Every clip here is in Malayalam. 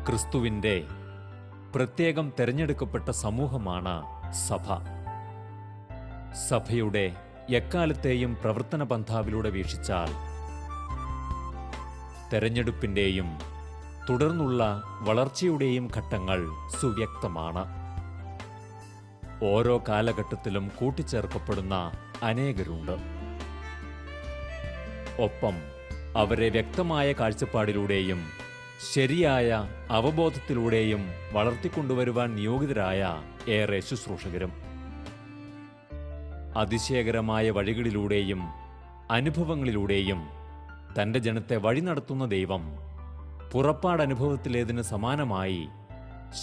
ക്രിസ്തുവിൻ്റെ പ്രത്യേകം തെരഞ്ഞെടുക്കപ്പെട്ട സമൂഹമാണ് സഭ. സഭയുടെ എക്കാലത്തെയും പ്രവർത്തന പന്ഥാവിലൂടെ വീക്ഷിച്ചാൽ തെരഞ്ഞെടുപ്പിൻ്റെയും തുടർന്നുള്ള വളർച്ചയുടെയും ഘട്ടങ്ങൾ സുവ്യക്തമാണ്. ഓരോ കാലഘട്ടത്തിലും കൂട്ടിച്ചേർക്കപ്പെടുന്ന അനേകരുണ്ട്. ഒപ്പം അവരെ വ്യക്തമായ കാഴ്ചപ്പാടിലൂടെയും ശരിയായ അവബോധത്തിലൂടെയും വളർത്തിക്കൊണ്ടുവരുവാൻ നിയോഗിതരായ ഏറെ ശുശ്രൂഷകരും. അതിശയകരമായ വഴികളിലൂടെയും അനുഭവങ്ങളിലൂടെയും തൻ്റെ ജനത്തെ വഴി നടത്തുന്ന ദൈവം പുറപ്പാടനുഭവത്തിലേതിന് സമാനമായി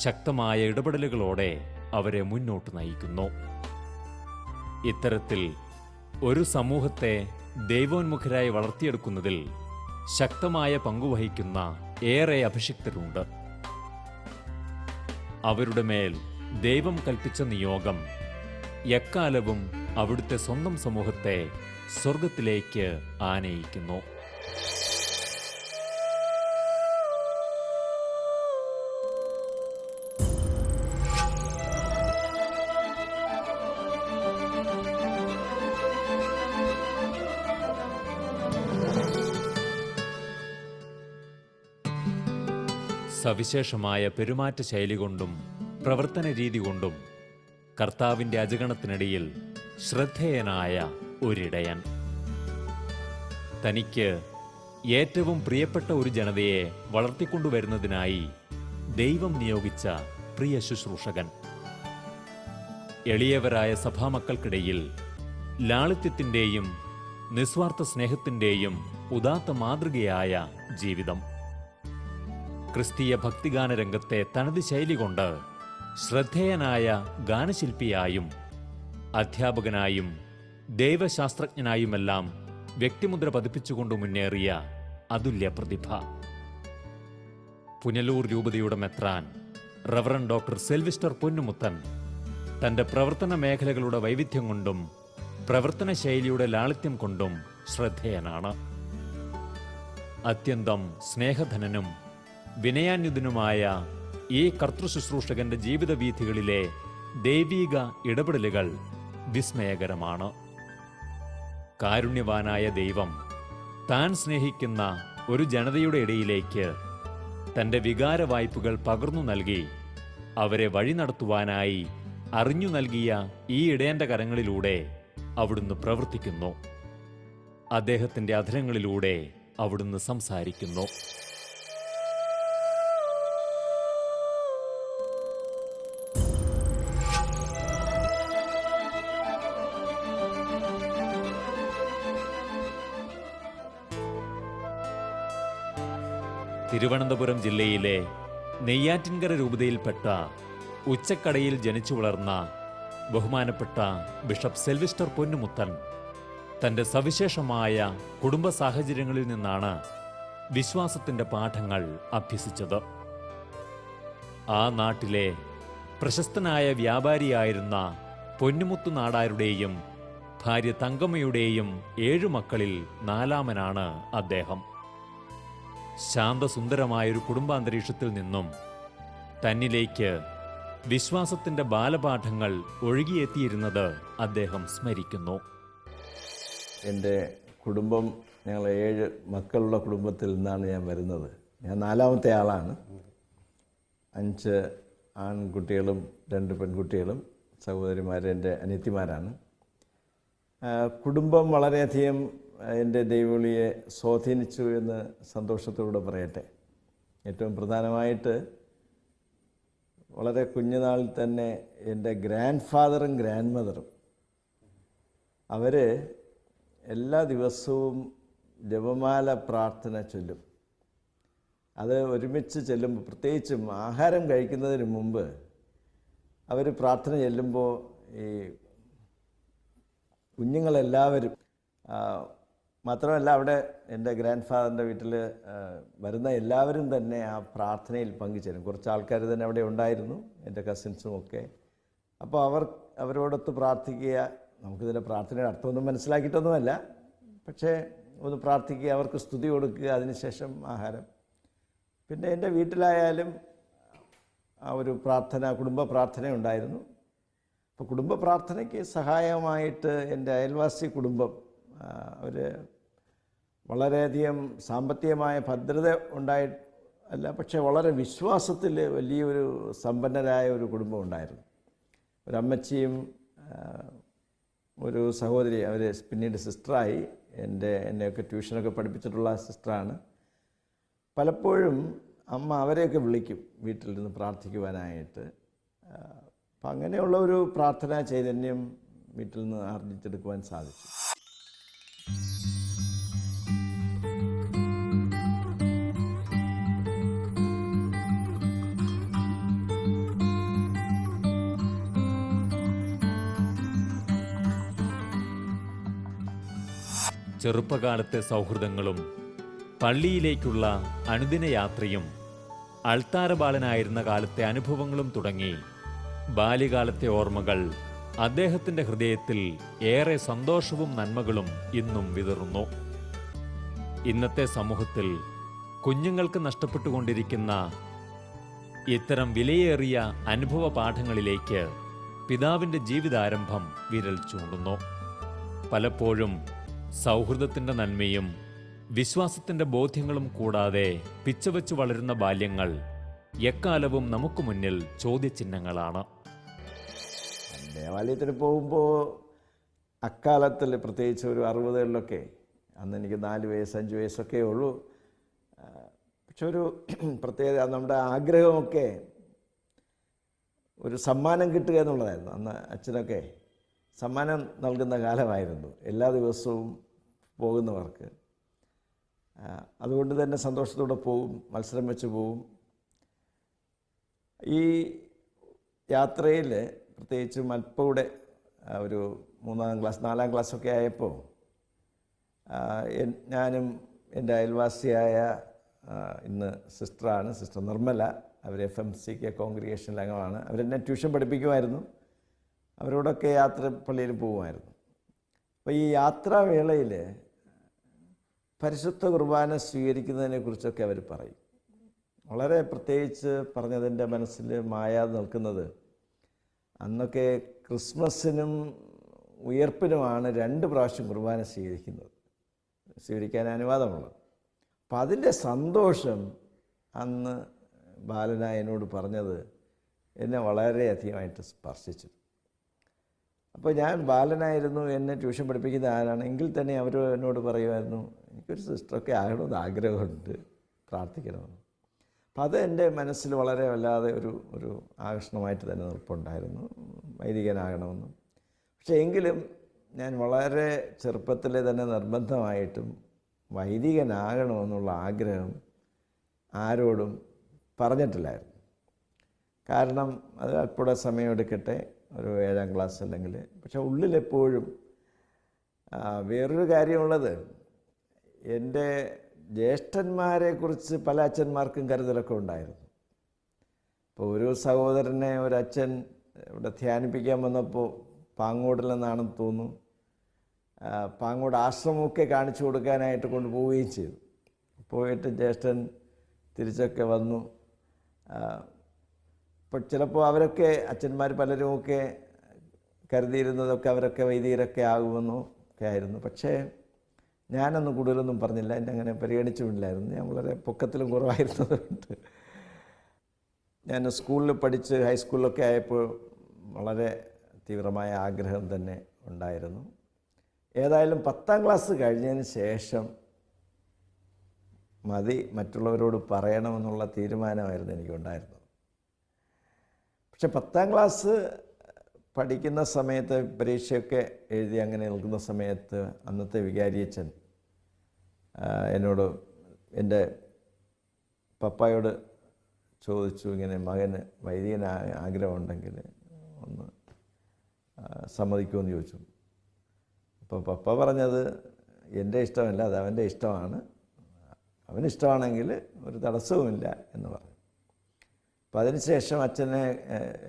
ശക്തമായ ഇടപെടലുകളോടെ അവരെ മുന്നോട്ട് നയിക്കുന്നു. ഇത്തരത്തിൽ ഒരു സമൂഹത്തെ ദൈവോന്മുഖരായി വളർത്തിയെടുക്കുന്നതിൽ ശക്തമായ പങ്കുവഹിക്കുന്ന ഏറെ അഭിഷിക്തരുണ്ട്. അവരുടെ മേൽ ദൈവം കൽപ്പിച്ച നിയോഗം എക്കാലവും അവിടുത്തെ സ്വന്തം സമൂഹത്തെ സ്വർഗത്തിലേക്ക് ആനയിക്കുന്നു. സവിശേഷമായ പെരുമാറ്റ ശൈലി കൊണ്ടും പ്രവർത്തന രീതി കൊണ്ടും കർത്താവിൻ്റെ അജഗണത്തിനിടയിൽ ശ്രദ്ധേയനായ ഒരിടയൻ. തനിക്ക് ഏറ്റവും പ്രിയപ്പെട്ട ഒരു ജനതയെ വളർത്തിക്കൊണ്ടുവരുന്നതിനായി ദൈവം നിയോഗിച്ച പ്രിയ ശുശ്രൂഷകൻ. എളിയവരായ സഭാമക്കൾക്കിടയിൽ ലാളിത്യത്തിൻ്റെയും നിസ്വാർത്ഥ സ്നേഹത്തിൻ്റെയും ഉദാത്ത മാതൃകയായ ജീവിതം. ക്രിസ്തീയ ഭക്തിഗാന രംഗത്തെ തനത് ശൈലി കൊണ്ട് ശ്രദ്ധേയനായ ഗാനശില്പിയായും അധ്യാപകനായും ദൈവശാസ്ത്രജ്ഞനായുമെല്ലാം വ്യക്തിമുദ്ര പതിപ്പിച്ചുകൊണ്ട് മുന്നേറിയ അതുല്യ പ്രതിഭ. പുനലൂർ രൂപതയുടെ മെത്രാൻ റവറൻ ഡോക്ടർ സെൽവിസ്റ്റർ പൊന്നുമുത്തൻ തൻ്റെ പ്രവർത്തന മേഖലകളുടെ വൈവിധ്യം കൊണ്ടും പ്രവർത്തന ശൈലിയുടെ ലാളിത്യം കൊണ്ടും ശ്രദ്ധേയനാണ്. അത്യന്തം സ്നേഹധനനും വിനയാന്യുതനുമായ ഈ കർത്തൃശുശ്രൂഷകന്റെ ജീവിതവീഥികളിലെ ദൈവീക ഇടപെടലുകൾ വിസ്മയകരമാണ്. കാരുണ്യവാനായ ദൈവം താൻ സ്നേഹിക്കുന്ന ഒരു ജനതയുടെ ഇടയിലേക്ക് തൻ്റെ വികാര വായ്പകൾ പകർന്നു നൽകി അവരെ വഴി നടത്തുവാനായി അറിഞ്ഞു നൽകിയ ഈ ഇടയന്റെ കരങ്ങളിലൂടെ അവിടുന്ന് പ്രവർത്തിക്കുന്നു. അദ്ദേഹത്തിൻ്റെ അധരങ്ങളിലൂടെ അവിടുന്ന് സംസാരിക്കുന്നു. തിരുവനന്തപുരം ജില്ലയിലെ നെയ്യാറ്റിൻകര രൂപതയിൽപ്പെട്ട ഉച്ചക്കടയിൽ ജനിച്ചു വളർന്ന ബഹുമാനപ്പെട്ട ബിഷപ്പ് സെൽവിസ്റ്റർ പൊന്നുമുത്തൻ തൻ്റെ സവിശേഷമായ കുടുംബ സാഹചര്യങ്ങളിൽ നിന്നാണ് വിശ്വാസത്തിൻ്റെ പാഠങ്ങൾ അഭ്യസിച്ചത്. ആ നാട്ടിലെ പ്രശസ്തനായ വ്യാപാരിയായിരുന്ന പൊന്നുമുത്തു നാടാരുടെയും ഭാര്യ തങ്കമ്മയുടെയും 7 മക്കളിൽ 4-മനാണ് അദ്ദേഹം. ശാന്തസുന്ദരമായൊരു കുടുംബാന്തരീക്ഷത്തിൽ നിന്നും തന്നിലേക്ക് വിശ്വാസത്തിൻ്റെ ബാലപാഠങ്ങൾ ഒഴുകിയെത്തിയിരുന്നത് അദ്ദേഹം സ്മരിക്കുന്നു. എൻ്റെ കുടുംബം, ഞങ്ങൾ 7 മക്കളുള്ള കുടുംബത്തിൽ നിന്നാണ് ഞാൻ വരുന്നത്. ഞാൻ 4-മത്തെ ആളാണ്. 5 ആൺകുട്ടികളും 2 പെൺകുട്ടികളും സഹോദരിമാർ എൻ്റെ അനിയത്തിമാരാണ്. കുടുംബം വളരെയധികം എൻ്റെ ദൈവവിളിയെ സ്വാധീനിച്ചു എന്ന് സന്തോഷത്തോടെ പറയട്ടെ. ഏറ്റവും പ്രധാനമായിട്ട് വളരെ കുഞ്ഞുനാളിൽ തന്നെ എൻ്റെ ഗ്രാൻഡ് ഫാദറും ഗ്രാൻഡ് മദറും അവർ എല്ലാ ദിവസവും ജപമാല പ്രാർത്ഥന ചൊല്ലും. അത് ഒരുമിച്ച് ചെല്ലുമ്പോൾ, പ്രത്യേകിച്ചും ആഹാരം കഴിക്കുന്നതിന് മുമ്പ് അവർ പ്രാർത്ഥന ചെല്ലുമ്പോൾ ഈ കുഞ്ഞുങ്ങളെല്ലാവരും, മാത്രമല്ല അവിടെ എൻ്റെ ഗ്രാൻഡ് ഫാദറിൻ്റെ വീട്ടിൽ വരുന്ന എല്ലാവരും തന്നെ ആ പ്രാർത്ഥനയിൽ പങ്കുചേരും. കുറച്ച് ആൾക്കാർ തന്നെ അവിടെ ഉണ്ടായിരുന്നു, എൻ്റെ കസിൻസും ഒക്കെ. അപ്പോൾ അവരോടൊത്ത് പ്രാർത്ഥിക്കുക. നമുക്കിതിൻ്റെ പ്രാർത്ഥനയുടെ അർത്ഥമൊന്നും മനസ്സിലാക്കിയിട്ടൊന്നുമല്ല, പക്ഷേ ഒന്ന് പ്രാർത്ഥിക്കുക, അവർക്ക് സ്തുതി കൊടുക്കുക, അതിനുശേഷം ആഹാരം. പിന്നെ എൻ്റെ വീട്ടിലായാലും ആ ഒരു പ്രാർത്ഥന, കുടുംബ പ്രാർത്ഥന ഉണ്ടായിരുന്നു. അപ്പോൾ കുടുംബ പ്രാർത്ഥനയ്ക്ക് സഹായമായിട്ട് എൻ്റെ അയൽവാസി കുടുംബം, അവർ വളരെയധികം സാമ്പത്തികമായ ഭദ്രത അല്ല, പക്ഷേ വളരെ വിശ്വാസത്തിൽ വലിയൊരു സമ്പന്നരായ ഒരു കുടുംബം ഉണ്ടായിരുന്നു. ഒരമ്മച്ചിയും ഒരു സഹോദരി, അവർ പിന്നീട് സിസ്റ്ററായി, എന്നെയൊക്കെ ട്യൂഷനൊക്കെ പഠിപ്പിച്ചിട്ടുള്ള സിസ്റ്ററാണ്. പലപ്പോഴും അമ്മ അവരെയൊക്കെ വിളിക്കും വീട്ടിലിരുന്ന് പ്രാർത്ഥിക്കുവാനായിട്ട്. അപ്പം അങ്ങനെയുള്ള ഒരു പ്രാർത്ഥനാ ചൈതന്യം വീട്ടിൽ നിന്ന് ആർജിച്ചെടുക്കുവാൻ സാധിച്ചു. ചെറുപ്പകാലത്തെ സൗഹൃദങ്ങളും പള്ളിയിലേക്കുള്ള അനുദിന യാത്രയും അൾത്താരബാലനായിരുന്ന കാലത്തെ അനുഭവങ്ങളും തുടങ്ങി ബാല്യകാലത്തെ ഓർമ്മകൾ അദ്ദേഹത്തിൻ്റെ ഹൃദയത്തിൽ ഏറെ സന്തോഷവും നന്മകളും ഇന്നും വിതറുന്നു. ഇന്നത്തെ സമൂഹത്തിൽ കുഞ്ഞുങ്ങൾക്ക് നഷ്ടപ്പെട്ടുകൊണ്ടിരിക്കുന്ന ഇത്തരം വിലയേറിയ അനുഭവ പാഠങ്ങളിലേക്ക് പിതാവിൻ്റെ ജീവിതാരംഭം വിരൽ ചൂണ്ടുന്നു. പലപ്പോഴും സൗഹൃദത്തിൻ്റെ നന്മയും വിശ്വാസത്തിൻ്റെ ബോധ്യങ്ങളും കൂടാതെ പിച്ചവെച്ചു വളരുന്ന ബാല്യങ്ങൾ എക്കാലവും നമുക്ക് മുന്നിൽ ചോദ്യചിഹ്നങ്ങളാണ്. ദേവാലയത്തിൽ പോകുമ്പോൾ അക്കാലത്തിൽ, പ്രത്യേകിച്ച് ഒരു 60കളിലൊക്കെ, അന്ന് എനിക്ക് 4 വയസ്സ് 5 വയസ്സൊക്കെ ഉള്ളൂ. പക്ഷെ ഒരു പ്രത്യേകത, നമ്മുടെ ആഗ്രഹമൊക്കെ ഒരു സമ്മാനം കിട്ടുക എന്നുള്ളതായിരുന്നു. അന്ന് അച്ഛനൊക്കെ സമ്മാനം നൽകുന്ന കാലമായിരുന്നു എല്ലാ ദിവസവും പോകുന്നവർക്ക്. അതുകൊണ്ട് തന്നെ സന്തോഷത്തോടെ പോവും, മത്സരം വെച്ച് പോവും. ഈ യാത്രയിൽ പ്രത്യേകിച്ച് അല്പൂടെ ഒരു 3ാം ക്ലാസ് 4ാം ക്ലാസ്സൊക്കെ ആയപ്പോൾ ഞാനും എൻ്റെ അയൽവാസിയായ ഇന്ന് സിസ്റ്ററാണ്, സിസ്റ്റർ നിർമ്മല, അവർ FMCK കോൺഗ്രിഗേഷനിൽ അംഗമാണ്. അവരെന്നെ ട്യൂഷൻ പഠിപ്പിക്കുമായിരുന്നു. അവരോടൊക്കെ പള്ളിയിൽ പോകുമായിരുന്നു. അപ്പോൾ ഈ യാത്രാവേളയിൽ പരിശുദ്ധ കുർബാന സ്വീകരിക്കുന്നതിനെക്കുറിച്ചൊക്കെ അവർ പറയും. വളരെ പ്രത്യേകിച്ച് പറഞ്ഞതിൻ്റെ മനസ്സിൽ മായാതെ നിൽക്കുന്നത്, അന്നൊക്കെ ക്രിസ്മസിനും ഉയർപ്പിനുമാണ് 2 പ്രാവശ്യം കുർബാന സ്വീകരിക്കാൻ അനുവാദമുള്ളത്. അപ്പം അതിൻ്റെ സന്തോഷം അന്ന് ബാലനായ എന്നോട് പറഞ്ഞത് എന്നെ വളരെയധികമായിട്ട് സ്പർശിച്ചു. അപ്പോൾ ഞാൻ ബാലനായിരുന്നു, എന്നെ ട്യൂഷൻ പഠിപ്പിക്കുന്ന ആരാണ് എങ്കിൽ തന്നെ അവർ എന്നോട് പറയുമായിരുന്നു, എനിക്കൊരു സിസ്റ്ററൊക്കെ ആകണമെന്ന് ആഗ്രഹമുണ്ട്, പ്രാർത്ഥിക്കണമെന്ന്. അപ്പം അത് എൻ്റെ മനസ്സിൽ വളരെ വല്ലാതെ ഒരു ആകർഷണമായിട്ട് തന്നെ നിൽപ്പുണ്ടായിരുന്നു, വൈദികനാകണമെന്നും. പക്ഷേ എങ്കിലും ഞാൻ വളരെ ചെറുപ്പത്തിലെ തന്നെ നിർബന്ധമായിട്ടും വൈദികനാകണമെന്നുള്ള ആഗ്രഹം ആരോടും പറഞ്ഞിട്ടില്ലായിരുന്നു. കാരണം അത് അല്പൂടെ സമയമെടുക്കട്ടെ, ഒരു 7ാം ക്ലാസ് അല്ലെങ്കിൽ. പക്ഷെ ഉള്ളിലെപ്പോഴും വേറൊരു കാര്യമുള്ളത്, എൻ്റെ ജ്യേഷ്ഠന്മാരെക്കുറിച്ച് പല അച്ഛന്മാർക്കും കരുതലൊക്കെ ഉണ്ടായിരുന്നു. ഇപ്പോൾ ഒരു സഹോദരനെ ഒരച്ഛൻ ഇവിടെ ധ്യാനിപ്പിക്കാൻ വന്നപ്പോൾ പാങ്ങോടിൽ നിന്നാണെന്ന് തോന്നുന്നു, പാങ്ങോട് ആശ്രമമൊക്കെ കാണിച്ചു കൊടുക്കാനായിട്ട് കൊണ്ടുപോവുകയും ചെയ്തു. പോയിട്ട് ജ്യേഷ്ഠൻ തിരിച്ചൊക്കെ വന്നു. അപ്പോൾ ചിലപ്പോൾ അവരൊക്കെ അച്ഛന്മാർ പലരുമൊക്കെ കരുതിയിരുന്നതൊക്കെ അവരൊക്കെ വൈദികരൊക്കെ ആകുമെന്നോ ഒക്കെ ആയിരുന്നു. പക്ഷേ ഞാനൊന്നും കൂടുതലൊന്നും പറഞ്ഞില്ല, എന്നെ അങ്ങനെ പരിഗണിച്ചുമില്ലായിരുന്നു. ഞാൻ വളരെ പൊക്കത്തിലും കുറവായിരുന്നതുകൊണ്ട്. ഞാൻ സ്കൂളിൽ പഠിച്ച് ഹൈസ്കൂളിലൊക്കെ ആയപ്പോൾ വളരെ തീവ്രമായ ആഗ്രഹം തന്നെ ഉണ്ടായിരുന്നു. ഏതായാലും 10ാം ക്ലാസ് കഴിഞ്ഞതിന് ശേഷം മറ്റുള്ളവരോട് പറയണമെന്നുള്ള തീരുമാനമായിരുന്നു എനിക്കുണ്ടായിരുന്നത്. പക്ഷെ 10ാം ക്ലാസ് പഠിക്കുന്ന സമയത്ത്, പരീക്ഷയൊക്കെ എഴുതി അങ്ങനെ നിൽക്കുന്ന സമയത്ത്, അന്നത്തെ വികാരിയച്ഛൻ എന്നോട്, എൻ്റെ പപ്പായോട് ചോദിച്ചു, ഇങ്ങനെ മകന് വൈദികന് ആഗ്രഹമുണ്ടെങ്കിൽ ഒന്ന് സമ്മതിക്കുമെന്ന് ചോദിച്ചു. അപ്പോൾ പപ്പ പറഞ്ഞത്, എൻ്റെ ഇഷ്ടമല്ല, അത് അവൻ്റെ ഇഷ്ടമാണ്, അവനിഷ്ടമാണെങ്കിൽ ഒരു തടസ്സവുമില്ല എന്ന് പറഞ്ഞു. അപ്പോൾ അതിനുശേഷം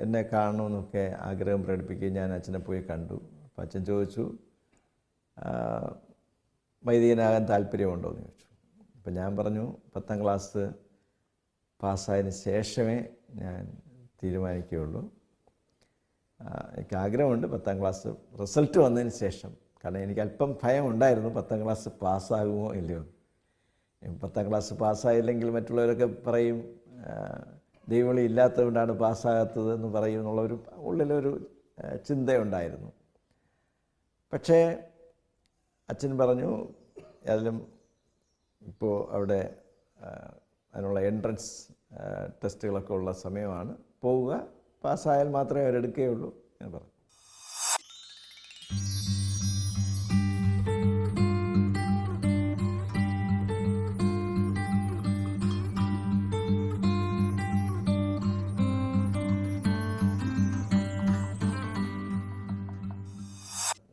എന്നെ കാണണമെന്നൊക്കെ ആഗ്രഹം പ്രകടിപ്പിക്കുകയും ഞാൻ അച്ഛനെ പോയി കണ്ടു. അപ്പോൾ അച്ഛൻ ചോദിച്ചു, വൈദികനാകാൻ താല്പര്യമുണ്ടോ എന്ന് ചോദിച്ചു. അപ്പോൾ ഞാൻ പറഞ്ഞു, 10ാം ക്ലാസ് പാസ്സായതിന് ശേഷമേ ഞാൻ തീരുമാനിക്കുകയുള്ളൂ. എനിക്ക് ആഗ്രഹമുണ്ട് 10ാം ക്ലാസ് റിസൾട്ട് വന്നതിന് ശേഷം, കാരണം എനിക്ക് അല്പം ഭയം ഉണ്ടായിരുന്നു 10ാം ക്ലാസ് പാസ്സാകുമോ ഇല്ലയോ. 10ാം ക്ലാസ് പാസ്സായില്ലെങ്കിൽ മറ്റുള്ളവരൊക്കെ പറയും ദൈവവിളി ഇല്ലാത്തതുകൊണ്ടാണ് പാസ്സാകാത്തത് എന്ന് പറയും എന്നുള്ളൊരു ഉള്ളിലൊരു ചിന്തയുണ്ടായിരുന്നു. പക്ഷേ അച്ഛൻ പറഞ്ഞു അതിലും ഇപ്പോൾ അവിടെ അതിനുള്ള എൻട്രൻസ് ടെസ്റ്റുകളൊക്കെ ഉള്ള സമയമാണ്, പോവുക, പാസ്സായാൽ മാത്രമേ അവരെടുക്കുകയുള്ളൂ എന്ന് പറഞ്ഞു.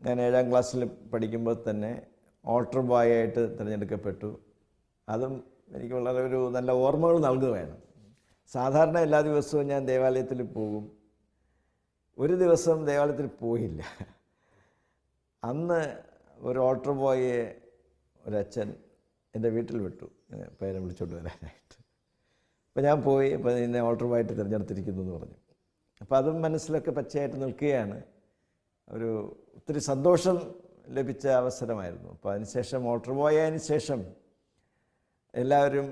ഞാൻ 7ാം ക്ലാസ്സിൽ പഠിക്കുമ്പോൾ തന്നെ ഓൾട്ടർ ബോയ് ആയിട്ട് തിരഞ്ഞെടുക്കപ്പെട്ടു. അതും എനിക്ക് വളരെ ഒരു നല്ല ഓർമ്മകൾ നൽകുകയാണ്. സാധാരണ എല്ലാ ദിവസവും ഞാൻ ദേവാലയത്തിൽ പോകും. ഒരു ദിവസം ദേവാലയത്തിൽ പോയില്ല. അന്ന് ഒരു ഓൾട്ടർ ബോയെ ഒരച്ഛൻ എൻ്റെ വീട്ടിൽ വിട്ടു, പേരെ വിളിച്ചോണ്ട് വരാനായിട്ട്. അപ്പോൾ ഞാൻ പോയി, അപ്പോൾ എന്നെ ഓൾട്ടർ ബോയായിട്ട് തിരഞ്ഞെടുത്തിരിക്കുന്നു എന്ന് പറഞ്ഞു. അപ്പോൾ അതും മനസ്സിലൊക്കെ പച്ചയായിട്ട് നിൽക്കുകയാണ്. ഒരു ഒത്തിരി സന്തോഷം ലഭിച്ച അവസരമായിരുന്നു. അപ്പോൾ അതിനുശേഷം ഓൾട്ടർ ബോയ് ആയതിനു ശേഷം എല്ലാവരും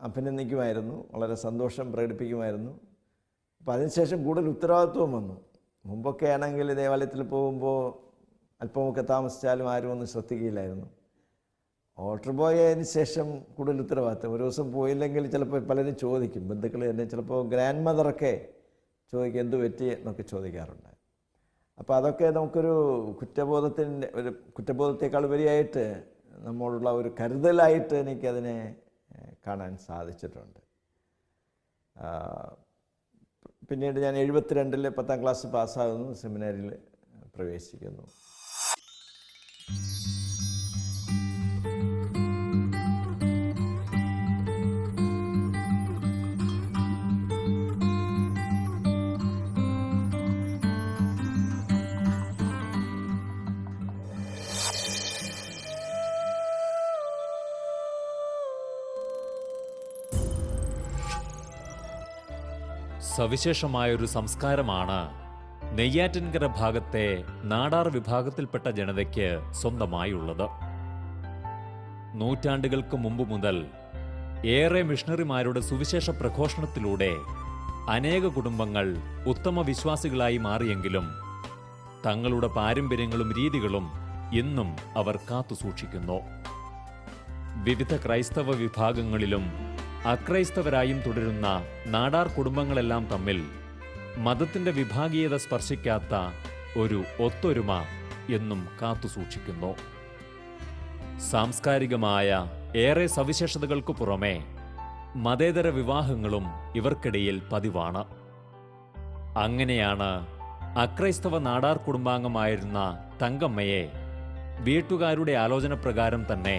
അഭിനന്ദിക്കുമായിരുന്നു, വളരെ സന്തോഷം പ്രകടിപ്പിക്കുമായിരുന്നു. അപ്പോൾ അതിനുശേഷം കൂടുതൽ ഉത്തരവാദിത്വം വന്നു. മുമ്പൊക്കെ ആണെങ്കിൽ ദേവാലയത്തിൽ പോകുമ്പോൾ അല്പമൊക്കെ താമസിച്ചാലും ആരും ഒന്നും ശ്രദ്ധിക്കില്ലായിരുന്നു. ഓൾട്ടർ ബോയ് ആയതിനു ശേഷം കൂടുതൽ ഉത്തരവാദിത്വം. ഒരു ദിവസം പോയില്ലെങ്കിൽ ചിലപ്പോൾ പലരും ചോദിക്കും, ബന്ധുക്കൾ തന്നെ, ചിലപ്പോൾ ഗ്രാൻഡ് മദറൊക്കെ ചോദിക്കും എന്ത് പറ്റി എന്നൊക്കെ ചോദിക്കാറുണ്ട്. അപ്പോൾ അതൊക്കെ നമുക്കൊരു കുറ്റബോധത്തേക്കാൾ ഉപരിയായിട്ട് നമ്മളുള്ള ഒരു കരുതലായിട്ട് എനിക്കതിനെ കാണാൻ സാധിച്ചിട്ടുണ്ട്. പിന്നീട് ഞാൻ 72-ൽ 10ാം ക്ലാസ് പാസ്സാകുന്നു, സെമിനാരിയിൽ പ്രവേശിക്കുന്നു. സവിശേഷമായൊരു സംസ്കാരമാണ് നെയ്യാറ്റിൻകര ഭാഗത്തെ നാടാർ വിഭാഗത്തിൽപ്പെട്ട ജനതയ്ക്ക് സ്വന്തമായുള്ളത്. നൂറ്റാണ്ടുകൾക്ക് മുമ്പ് മുതൽ ഏറെ മിഷണറിമാരുടെ സുവിശേഷ പ്രഘോഷണത്തിലൂടെ അനേക കുടുംബങ്ങൾ ഉത്തമ വിശ്വാസികളായി മാറിയെങ്കിലും തങ്ങളുടെ പാരമ്പര്യങ്ങളും രീതികളും ഇന്നും അവർ കാത്തുസൂക്ഷിക്കുന്നു. വിവിധ ക്രൈസ്തവ വിഭാഗങ്ങളിലും അക്രൈസ്തവരായും തുടരുന്ന നാടാർ കുടുംബങ്ങളെല്ലാം തമ്മിൽ മതത്തിന്റെ വിഭാഗീയത സ്പർശിക്കാത്ത ഒരു ഒത്തൊരുമ എന്നും കാത്തുസൂക്ഷിക്കുന്നു. സാംസ്കാരികമായ ഏറെ സവിശേഷതകൾക്കു പുറമെ മതേതര വിവാഹങ്ങളും ഇവർക്കിടയിൽ പതിവാണ്. അങ്ങനെയാണ് അക്രൈസ്തവ നാടാർ കുടുംബാംഗമായിരുന്ന തങ്കമ്മയെ വീട്ടുകാരുടെ ആലോചനപ്രകാരം തന്നെ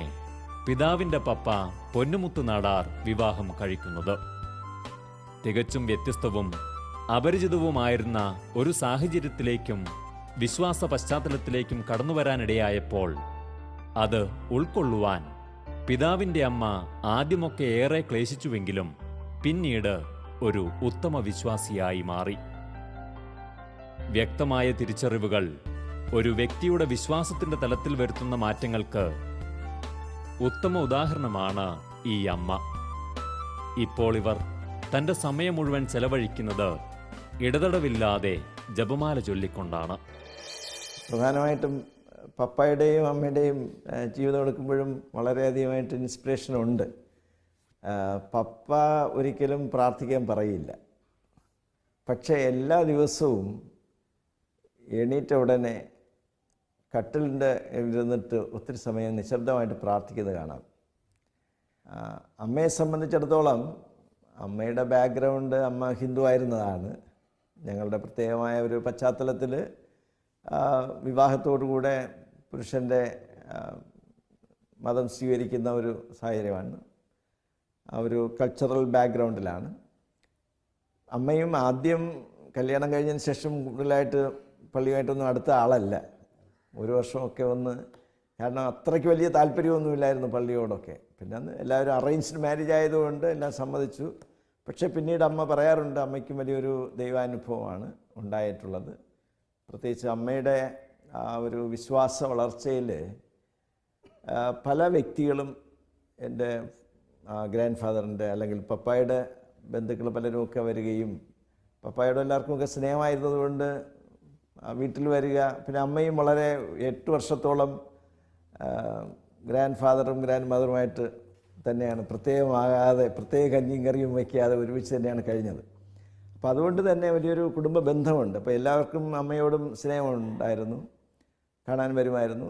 പിതാവിന്റെ പപ്പ പൊന്നുമുത്ത് നാടാർ വിവാഹം കഴിക്കുന്നത്. തികച്ചും വ്യത്യസ്തവും അപരിചിതവുമായിരുന്ന ഒരു സാഹചര്യത്തിലേക്കും വിശ്വാസ പശ്ചാത്തലത്തിലേക്കും കടന്നുവരാനിടയായപ്പോൾ അത് ഉൾക്കൊള്ളുവാൻ പിതാവിന്റെ അമ്മ ആദ്യമൊക്കെ ഏറെ ക്ലേശിച്ചുവെങ്കിലും പിന്നീട് ഒരു ഉത്തമ വിശ്വാസിയായി മാറി. വ്യക്തമായ തിരിച്ചറിവുകൾ ഒരു വ്യക്തിയുടെ വിശ്വാസത്തിന്റെ തലത്തിൽ വരുത്തുന്ന മാറ്റങ്ങൾക്ക് ഉത്തമ ഉദാഹരണമാണ് ഈ അമ്മ. ഇപ്പോൾ ഇവർ തന്റെ സമയം മുഴുവൻ ചെലവഴിക്കുന്നത് ഇടതടവില്ലാതെ ജപമാല ചൊല്ലിക്കൊണ്ടാണ്. പ്രധാനമായിട്ടും പപ്പായുടെയും അമ്മയുടെയും ജീവിതം എടുക്കുമ്പോഴും വളരെയധികമായിട്ട് ഇൻസ്പിറേഷനുണ്ട്. പപ്പ ഒരിക്കലും പ്രാർത്ഥിക്കാൻ പറയില്ല, പക്ഷേ എല്ലാ ദിവസവും എണീറ്റ ഉടനെ കട്ടിലിൻ്റെ ഇരുന്നിട്ട് ഒത്തിരി സമയം നിശബ്ദമായിട്ട് പ്രാർത്ഥിക്കുന്നത് കാണാം. അമ്മയെ സംബന്ധിച്ചിടത്തോളം അമ്മയുടെ ബാക്ക്ഗ്രൗണ്ട്, അമ്മ ഹിന്ദു ആയിരുന്നതാണ്. ഞങ്ങളുടെ പ്രത്യേകമായ ഒരു പശ്ചാത്തലത്തിൽ വിവാഹത്തോടുകൂടെ പുരുഷൻ്റെ മതം സ്വീകരിക്കുന്ന ഒരു സാഹചര്യമാണ്. ആ ഒരു കൾച്ചറൽ ബാക്ക്ഗ്രൗണ്ടിലാണ്. അമ്മയും ആദ്യം കല്യാണം കഴിഞ്ഞതിന് ശേഷം കൂടുതലായിട്ട് പള്ളിയുമായിട്ടൊന്നും അടുത്ത ആളല്ല. ഒരു വർഷമൊക്കെ ഒന്ന്, കാരണം അത്രയ്ക്ക് വലിയ താല്പര്യമൊന്നുമില്ലായിരുന്നു പള്ളിയോടൊക്കെ. പിന്നെ അന്ന് എല്ലാവരും അറേഞ്ച്ഡ് മാരേജ് ആയതുകൊണ്ട് എല്ലാം സമ്മതിച്ചു. പക്ഷേ പിന്നീട് അമ്മ പറയാറുണ്ട്, അമ്മയ്ക്കും വലിയൊരു ദൈവാനുഭവമാണ് ഉണ്ടായിട്ടുള്ളത്. പ്രത്യേകിച്ച് അമ്മയുടെ ആ ഒരു വിശ്വാസ വളർച്ചയിൽ പല വ്യക്തികളും എൻ്റെ ഗ്രാൻഡ് ഫാദറിൻ്റെ അല്ലെങ്കിൽ പപ്പായുടെ ബന്ധുക്കൾ പലരുമൊക്കെ വരികയും പപ്പായോട് എല്ലാവർക്കുമൊക്കെ സ്നേഹമായിരുന്നതുകൊണ്ട് വീട്ടിൽ വരിക. പിന്നെ അമ്മയും വളരെ 8 വർഷത്തോളം ഗ്രാൻഡ് ഫാദറും ഗ്രാൻഡ് മദറുമായിട്ട് തന്നെയാണ്, പ്രത്യേക കഞ്ഞിയും കറിയും വയ്ക്കാതെ ഒരുമിച്ച് തന്നെയാണ് കഴിഞ്ഞത്. അപ്പോൾ അതുകൊണ്ട് തന്നെ വലിയൊരു കുടുംബ ബന്ധമുണ്ട്. അപ്പോൾ എല്ലാവർക്കും അമ്മയോടും സ്നേഹമുണ്ടായിരുന്നു, കാണാൻ വരുമായിരുന്നു.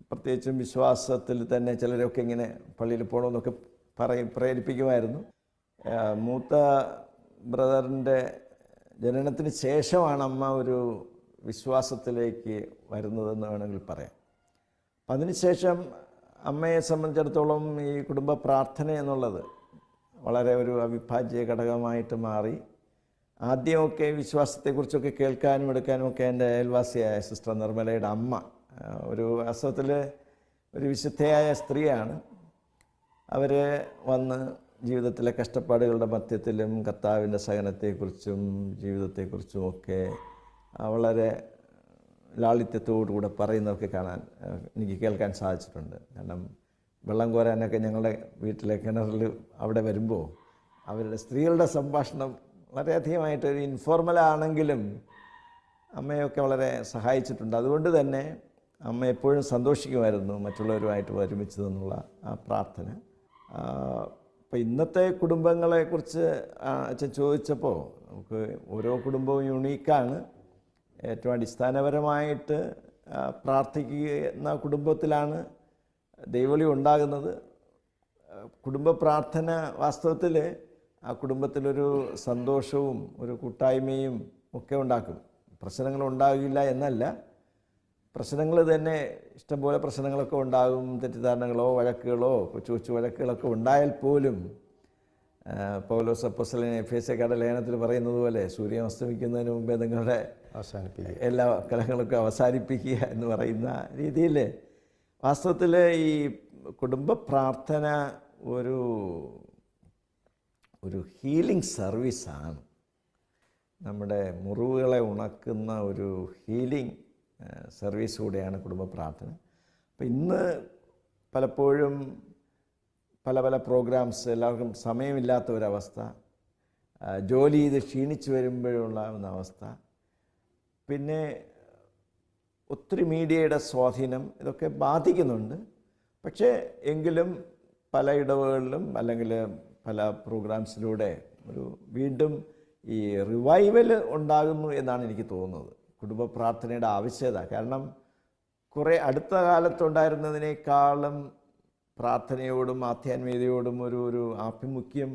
പ്രത്യേകിച്ചും വിശ്വാസത്തിൽ തന്നെ ചിലരൊക്കെ ഇങ്ങനെ പള്ളിയിൽ പോകണമെന്നൊക്കെ പ്രേരിപ്പിക്കുമായിരുന്നു. മൂത്ത ബ്രദറിൻ്റെ ജനനത്തിന് ശേഷമാണ് അമ്മ ഒരു വിശ്വാസത്തിലേക്ക് വരുന്നതെന്ന് വേണമെങ്കിൽ പറയാം. അപ്പം അതിനുശേഷം അമ്മയെ സംബന്ധിച്ചിടത്തോളം ഈ കുടുംബ പ്രാർത്ഥന എന്നുള്ളത് വളരെ ഒരു അവിഭാജ്യ ഘടകമായിട്ട് മാറി. ആദ്യമൊക്കെ വിശ്വാസത്തെക്കുറിച്ചൊക്കെ കേൾക്കാനും എടുക്കാനും ഒക്കെ എൻ്റെ അയൽവാസിയായ സിസ്റ്റർ നിർമ്മലയുടെ അമ്മ ഒരു വാസ്തവത്തിൽ ഒരു വിശുദ്ധയായ സ്ത്രീയാണ്. അവർ വന്ന് ജീവിതത്തിലെ കഷ്ടപ്പാടുകളുടെ മധ്യത്തിലും കർത്താവിൻ്റെ സഹനത്തെക്കുറിച്ചും ജീവിതത്തെക്കുറിച്ചും ഒക്കെ വളരെ ലാളിത്യത്തോടുകൂടെ പറയുന്നതൊക്കെ എനിക്ക് കേൾക്കാൻ സാധിച്ചിട്ടുണ്ട്. കാരണം വെള്ളം കോരാനൊക്കെ ഞങ്ങളുടെ വീട്ടിലെ കിണറിൽ അവിടെ വരുമ്പോൾ അവരുടെ സ്ത്രീകളുടെ സംഭാഷണം വളരെയധികമായിട്ടൊരു ഇൻഫോർമലാണെങ്കിലും അമ്മയൊക്കെ വളരെ സഹായിച്ചിട്ടുണ്ട്. അതുകൊണ്ട് തന്നെ അമ്മ എപ്പോഴും സന്തോഷിക്കുമായിരുന്നു മറ്റുള്ളവരുമായിട്ട് ഒരുമിച്ചതെന്നുള്ള ആ പ്രാർത്ഥന. അപ്പോൾ ഇന്നത്തെ കുടുംബങ്ങളെക്കുറിച്ച് അച്ഛൻ ചോദിച്ചപ്പോൾ നമുക്ക് ഓരോ കുടുംബവും യുണീക്കാണ്. ഏറ്റവും അടിസ്ഥാനപരമായിട്ട് പ്രാർത്ഥിക്കുന്ന കുടുംബത്തിലാണ് ദൈവവിളി ഉണ്ടാകുന്നത്. കുടുംബ പ്രാർത്ഥന വാസ്തവത്തിൽ ആ കുടുംബത്തിലൊരു സന്തോഷവും ഒരു കൂട്ടായ്മയും ഒക്കെ ഉണ്ടാക്കും. പ്രശ്നങ്ങളുണ്ടാകില്ല എന്നല്ല, പ്രശ്നങ്ങൾ തന്നെ ഇഷ്ടംപോലെ പ്രശ്നങ്ങളൊക്കെ ഉണ്ടാകും. തെറ്റിദ്ധാരണകളോ വഴക്കുകളോ കൊച്ചു വഴക്കുകളൊക്കെ ഉണ്ടായാൽ പോലും പൗലോസ് അപ്പോസ്തലൻ എഫേസ്യക്കാരുടെ ലേഖനത്തിൽ പറയുന്നത് പോലെ സൂര്യൻ അസ്തമിക്കുന്നതിന് മുമ്പേ നിങ്ങളുടെ എല്ലാ കലഹങ്ങളൊക്കെ അവസാനിപ്പിക്കുക എന്ന് പറയുന്ന രീതിയിൽ വാസ്തവത്തിൽ ഈ കുടുംബ പ്രാർത്ഥന ഒരു ഹീലിംഗ് സർവീസാണ്. നമ്മുടെ മുറിവുകളെ ഉണക്കുന്ന ഒരു ഹീലിംഗ് സർവീസ് കൂടെയാണ് കുടുംബ പ്രാർത്ഥന. അപ്പോൾ ഇന്ന് പലപ്പോഴും പല പ്രോഗ്രാംസ്, എല്ലാവർക്കും സമയമില്ലാത്ത ഒരവസ്ഥ, ജോലി ചെയ്ത് ക്ഷീണിച്ച് വരുമ്പോഴുണ്ടാകുന്ന അവസ്ഥ, പിന്നെ ഒത്തിരി മീഡിയയുടെ സ്വാധീനം ഇതൊക്കെ ബാധിക്കുന്നുണ്ട്. പക്ഷേ എങ്കിലും പല ഇടവുകളിലും അല്ലെങ്കിൽ പല പ്രോഗ്രാംസിലൂടെ വീണ്ടും ഈ റിവൈവൽ ഉണ്ടാകുന്നു എന്നാണ് എനിക്ക് തോന്നുന്നത്. കുടുംബ പ്രാർത്ഥനയുടെ ആവശ്യകത കാരണം കുറേ അടുത്ത കാലത്തുണ്ടായിരുന്നതിനേക്കാളും പ്രാർത്ഥനയോടും ആധ്യാത്മികതയോടും ഒരു ആഭിമുഖ്യം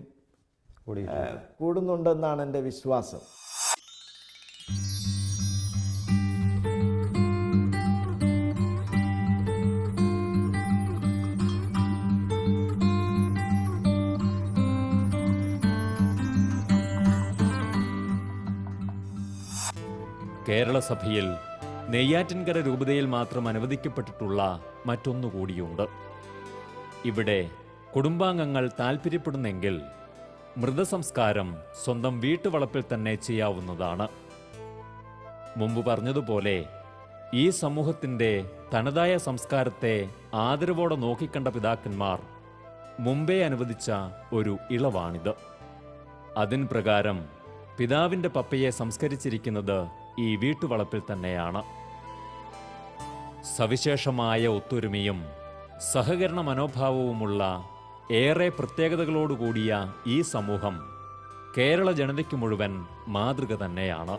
കൂടുന്നുണ്ടെന്നാണ് എൻ്റെ വിശ്വാസം. കേരള സഭയിൽ നെയ്യാറ്റിൻകര രൂപതയിൽ മാത്രം അനുവദിക്കപ്പെട്ടിട്ടുള്ള മറ്റൊന്നുകൂടിയുണ്ട്. ഇവിടെ കുടുംബാംഗങ്ങൾ താൽപ്പര്യപ്പെടുന്നെങ്കിൽ മൃതസംസ്കാരം സ്വന്തം വീട്ടുവളപ്പിൽ തന്നെ ചെയ്യാവുന്നതാണ്. മുമ്പ് പറഞ്ഞതുപോലെ ഈ സമൂഹത്തിൻ്റെ തനതായ സംസ്കാരത്തെ ആദരവോടെ നോക്കിക്കണ്ട പിതാക്കന്മാർ മുമ്പേ അനുവദിച്ച ഒരു ഇളവാണിത്. അതിൻ പ്രകാരം പിതാവിൻ്റെ പപ്പയെ സംസ്കരിച്ചിരിക്കുന്നത് ഈ വീട്ടുവളപ്പിൽ തന്നെയാണ്. സവിശേഷമായ ഒത്തൊരുമയും സഹകരണ മനോഭാവവുമുള്ള ഏറെ പ്രത്യേകതകളോടുകൂടിയ ഈ സമൂഹം കേരള ജനതയ്ക്ക് മുഴുവൻ മാതൃക തന്നെയാണ്.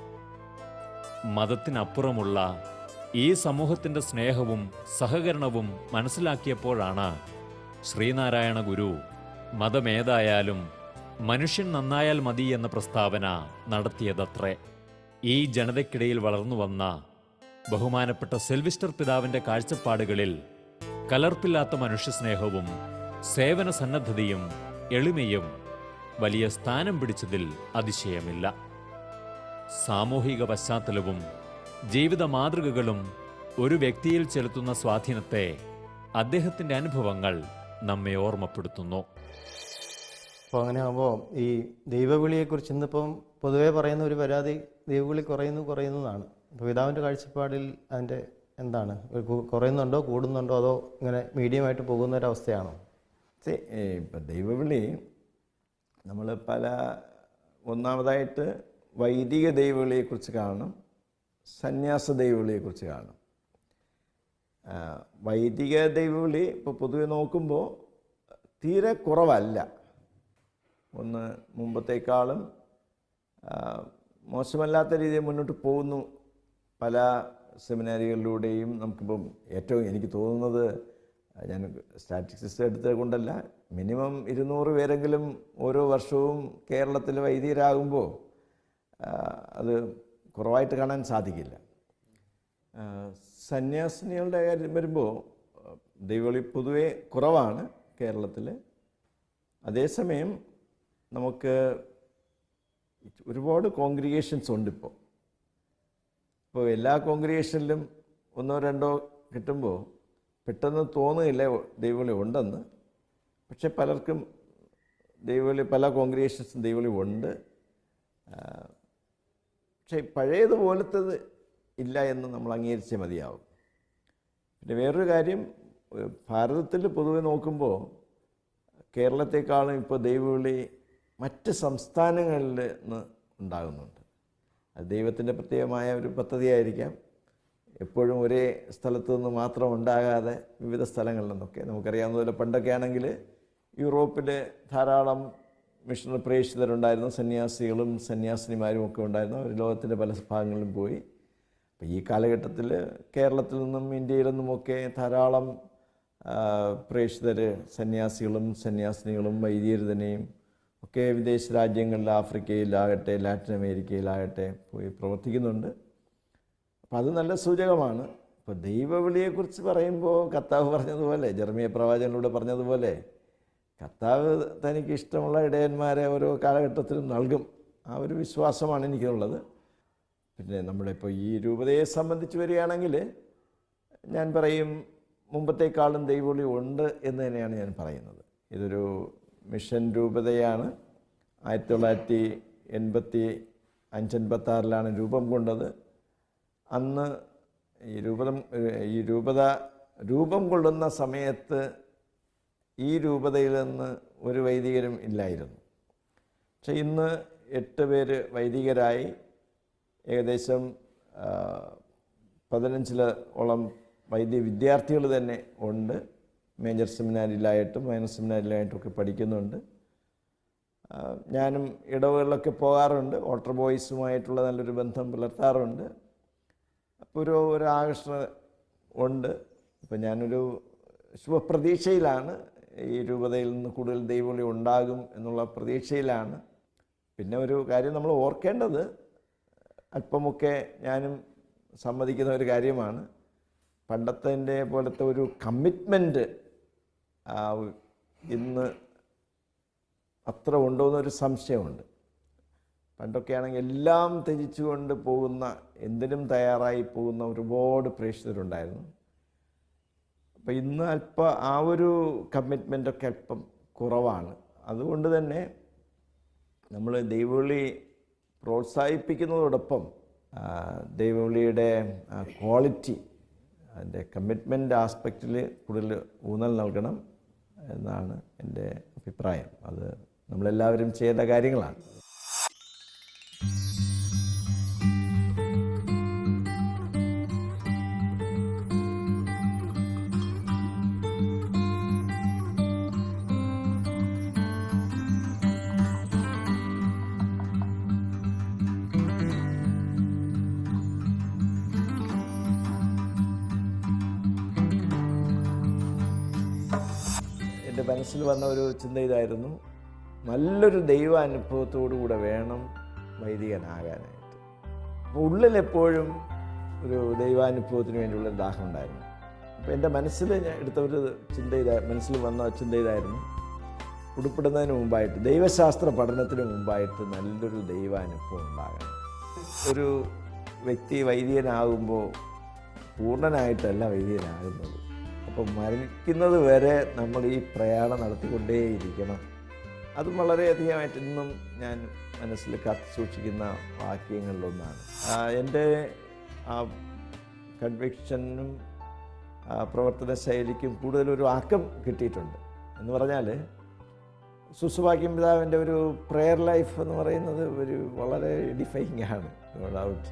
മതത്തിനപ്പുറമുള്ള ഈ സമൂഹത്തിൻ്റെ സ്നേഹവും സഹകരണവും മനസ്സിലാക്കിയപ്പോഴാണ് ശ്രീനാരായണ ഗുരു മതമേതായാലും മനുഷ്യൻ നന്നായാൽ മതി എന്ന പ്രസ്താവന നടത്തിയതത്രേ. ഈ ജനതയ്ക്കിടയിൽ വളർന്നുവന്ന ബഹുമാനപ്പെട്ട സെൽവിസ്റ്റർ പിതാവിൻ്റെ കാഴ്ചപ്പാടുകളിൽ കലർപ്പില്ലാത്ത മനുഷ്യസ്നേഹവും സേവന സന്നദ്ധതയും എളിമയും വലിയ സ്ഥാനം പിടിച്ചതിൽ അതിശയമില്ല. സാമൂഹിക പശ്ചാത്തലവും ജീവിത മാതൃകകളും ഒരു വ്യക്തിയിൽ ചെലുത്തുന്ന സ്വാധീനത്തെ അദ്ദേഹത്തിൻ്റെ അനുഭവങ്ങൾ നമ്മെ ഓർമ്മപ്പെടുത്തുന്നു. അപ്പോൾ അങ്ങനെ ആകുമ്പോൾ ഈ ദൈവവിളിയെക്കുറിച്ച് ഇന്നിപ്പം പൊതുവേ പറയുന്ന ഒരു പരാതി ദൈവവിളി കുറയുന്നതാണ്. അപ്പോൾ പിതാവിൻ്റെ കാഴ്ചപ്പാടിൽ അതിൻ്റെ എന്താണ്, കുറയുന്നുണ്ടോ കൂടുന്നുണ്ടോ അതോ ഇങ്ങനെ മീഡിയമായിട്ട് പോകുന്ന ഒരവസ്ഥയാണോ? ഇപ്പം ദൈവവിളി നമ്മൾ ഒന്നാമതായിട്ട് വൈദിക ദൈവവിളിയെക്കുറിച്ച് കാണണം, സന്യാസ ദൈവവിളിയെക്കുറിച്ച് കാണണം. വൈദിക ദൈവവിളി ഇപ്പോൾ പൊതുവെ നോക്കുമ്പോൾ തീരെ കുറവല്ല, ഒന്ന് മുമ്പത്തേക്കാളും മോശമല്ലാത്ത രീതിയിൽ മുന്നോട്ട് പോകുന്നു. പല സെമിനാരികളിലൂടെയും നമുക്കിപ്പം ഏറ്റവും എനിക്ക് തോന്നുന്നത്, ഞാൻ സ്റ്റാറ്റിസ്റ്റിക്സ് എടുത്തത് കൊണ്ടല്ല, മിനിമം 200 പേരെങ്കിലും ഓരോ വർഷവും കേരളത്തിൽ വൈദികരാകുമ്പോൾ അത് കുറവായിട്ട് കാണാൻ സാധിക്കില്ല. സന്യാസിനികളുടെ കാര്യം വരുമ്പോൾ ദൈവവിളി പൊതുവെ കുറവാണ് കേരളത്തിൽ. അതേസമയം നമുക്ക് ഒരുപാട് കോൺഗ്രിഗേഷൻസ് ഉണ്ട്. ഇപ്പോൾ എല്ലാ കോൺഗ്രിഗേഷനിലും 1-2 കിട്ടുമ്പോൾ പെട്ടെന്ന് തോന്നുകയില്ല ദൈവവിളി ഉണ്ടെന്ന്. പക്ഷെ പലർക്കും ദൈവവിളി, പല കോൺഗ്രിഗേഷൻസും ദൈവവിളി ഉണ്ട്. പക്ഷേ പഴയതുപോലത്തത് ഇല്ല എന്ന് നമ്മൾ അംഗീകരിച്ചേ മതിയാവും. പിന്നെ വേറൊരു കാര്യം, ഭാരതത്തിൽ പൊതുവെ നോക്കുമ്പോൾ കേരളത്തെക്കാളും ഇപ്പോൾ ദൈവവിളി മറ്റ് സംസ്ഥാനങ്ങളിൽ നിന്ന് ഉണ്ടാകുന്നുണ്ട്. അത് ദൈവത്തിൻ്റെ പ്രത്യേകമായ ഒരു പദ്ധതിയായിരിക്കാം. എപ്പോഴും ഒരേ സ്ഥലത്തു നിന്ന് മാത്രം ഉണ്ടാകാതെ വിവിധ സ്ഥലങ്ങളിൽ നിന്നൊക്കെ. നമുക്കറിയാവുന്നതുപോലെ പണ്ടൊക്കെ ആണെങ്കിൽ യൂറോപ്പിൽ ധാരാളം മിഷണറി പ്രേക്ഷിതരുണ്ടായിരുന്നു, സന്യാസികളും സന്യാസിനിമാരും ഒക്കെ ഉണ്ടായിരുന്നു. അവർ ലോകത്തിൻ്റെ പല ഭാഗങ്ങളിലും പോയി. അപ്പോൾ ഈ കാലഘട്ടത്തിൽ കേരളത്തിൽ നിന്നും ഇന്ത്യയിൽ നിന്നുമൊക്കെ ധാരാളം പ്രേക്ഷിതർ, സന്യാസികളും സന്യാസിനികളും വൈദികർ തന്നെയും ഒക്കെ വിദേശ രാജ്യങ്ങളിൽ, ആഫ്രിക്കയിലാകട്ടെ ലാറ്റിൻ അമേരിക്കയിലാകട്ടെ പോയി പ്രവർത്തിക്കുന്നുണ്ട്. അപ്പോൾ അത് നല്ല സൂചകമാണ്. ഇപ്പോൾ ദൈവവിളിയെക്കുറിച്ച് പറയുമ്പോൾ കർത്താവ് പറഞ്ഞതുപോലെ, ജെറമ്യ പ്രവാചകനിലൂടെ പറഞ്ഞതുപോലെ, കർത്താവ് തനിക്ക് ഇഷ്ടമുള്ള ഇടയന്മാരെ ഓരോ കാലഘട്ടത്തിലും നൽകും. ആ ഒരു വിശ്വാസമാണ് എനിക്കുള്ളത്. പിന്നെ നമ്മളിപ്പോൾ ഈ രൂപതയെ സംബന്ധിച്ച് വരികയാണെങ്കിൽ ഞാൻ പറയും മുമ്പത്തേക്കാളും ദൈവവിളി ഉണ്ട് എന്ന് തന്നെയാണ് ഞാൻ പറയുന്നത്. ഇതൊരു മിഷൻ രൂപതയാണ്. 1985-86 രൂപം കൊണ്ടത്. അന്ന് ഈ രൂപത രൂപം കൊള്ളുന്ന സമയത്ത് ഈ രൂപതയിൽ നിന്ന് ഒരു വൈദികരും ഇല്ലായിരുന്നു. പക്ഷെ ഇന്ന് 8 പേര് വൈദികരായി. ഏകദേശം 15-ഓളം വൈദിക വിദ്യാർത്ഥികൾ തന്നെ ഉണ്ട്. മേജർ സെമിനാരിയിലായിട്ടും മൈനർ സെമിനാരിയിലായിട്ടും ഒക്കെ പഠിക്കുന്നുണ്ട്. ഞാനും ഇടവുകളിലൊക്കെ പോകാറുണ്ട്. ഓൾട്ടർ ബോയ്സുമായിട്ടുള്ള നല്ലൊരു ബന്ധം പുലർത്താറുണ്ട്. അപ്പോൾ ഒരു ആകർഷണം ഉണ്ട്. അപ്പോൾ ഞാനൊരു ശുഭപ്രതീക്ഷയിലാണ്. ഈ രൂപതയിൽ നിന്ന് കൂടുതൽ ദൈവവിളി ഉണ്ടാകും എന്നുള്ള പ്രതീക്ഷയിലാണ്. പിന്നെ ഒരു കാര്യം നമ്മൾ ഓർക്കേണ്ടത്, അല്പമൊക്കെ ഞാനും സമ്മതിക്കുന്ന ഒരു കാര്യമാണ്, പണ്ടത്തെ പോലത്തെ ഒരു കമ്മിറ്റ്മെൻറ്റ് ഇന്ന് അത്ര ഉണ്ടോ എന്നൊരു സംശയമുണ്ട്. പണ്ടൊക്കെ ആണെങ്കിൽ എല്ലാം ത്യജിച്ചുകൊണ്ട് പോകുന്ന, എന്തിനും തയ്യാറായി പോകുന്ന ഒരുപാട് പ്രേക്ഷിതരുണ്ടായിരുന്നു. അപ്പോൾ ഇന്ന് ആ ഒരു കമ്മിറ്റ്മെൻറ്റൊക്കെ അല്പം കുറവാണ്. അതുകൊണ്ട് തന്നെ നമ്മൾ ദൈവവിളി പ്രോത്സാഹിപ്പിക്കുന്നതോടൊപ്പം ദൈവവിളിയുടെ ക്വാളിറ്റി, അതിൻ്റെ കമ്മിറ്റ്മെൻ്റ് ആസ്പെക്റ്റിൽ കൂടുതൽ ഊന്നൽ നൽകണം എന്നാണ് എൻ്റെ അഭിപ്രായം. അത് നമ്മളെല്ലാവരും ചെയ്യേണ്ട കാര്യങ്ങളാണ്. എൻ്റെ മനസ്സിൽ വന്ന ഒരു ചിന്ത ഇതായിരുന്നു, നല്ലൊരു ദൈവാനുഭവത്തോടുകൂടെ വേണം വൈദികനാകാനായിട്ട്. അപ്പോൾ ഉള്ളിലെപ്പോഴും ഒരു ദൈവാനുഭവത്തിന് വേണ്ടിയുള്ള ദാഹം ഉണ്ടായിരുന്നു. അപ്പോൾ എൻ്റെ മനസ്സിൽ ഞാൻ എടുത്ത ഒരു മനസ്സിൽ വന്ന ചിന്ത ഇതായിരുന്നു, ഉൾപ്പെടുന്നതിന് മുമ്പായിട്ട്, ദൈവശാസ്ത്ര പഠനത്തിന് മുമ്പായിട്ട് നല്ലൊരു ദൈവാനുഭവം ഉണ്ടാകണം. ഒരു വ്യക്തി വൈദികനാകുമ്പോൾ പൂർണ്ണനായിട്ടല്ല വൈദികനാകുന്നത്. അപ്പോൾ മരിക്കുന്നത് വരെ നമ്മൾ ഈ പ്രയാണം നടത്തിക്കൊണ്ടേയിരിക്കണം. അതും വളരെയധികമായിട്ട് ഇന്നും ഞാൻ മനസ്സിൽ കാത്തു സൂക്ഷിക്കുന്ന വാക്യങ്ങളിലൊന്നാണ്. എൻ്റെ ആ കൺവിക്ഷനും പ്രവർത്തന ശൈലിക്കും കൂടുതലൊരു ആക്കം കിട്ടിയിട്ടുണ്ട്. എന്ന് പറഞ്ഞാൽ സുസുവാക്യം പിതാവിൻ്റെ ഒരു പ്രെയർ ലൈഫ് എന്ന് പറയുന്നത് ഒരു വളരെ എഡിഫൈങ് ആണ്, നോ ഡൗട്ട്.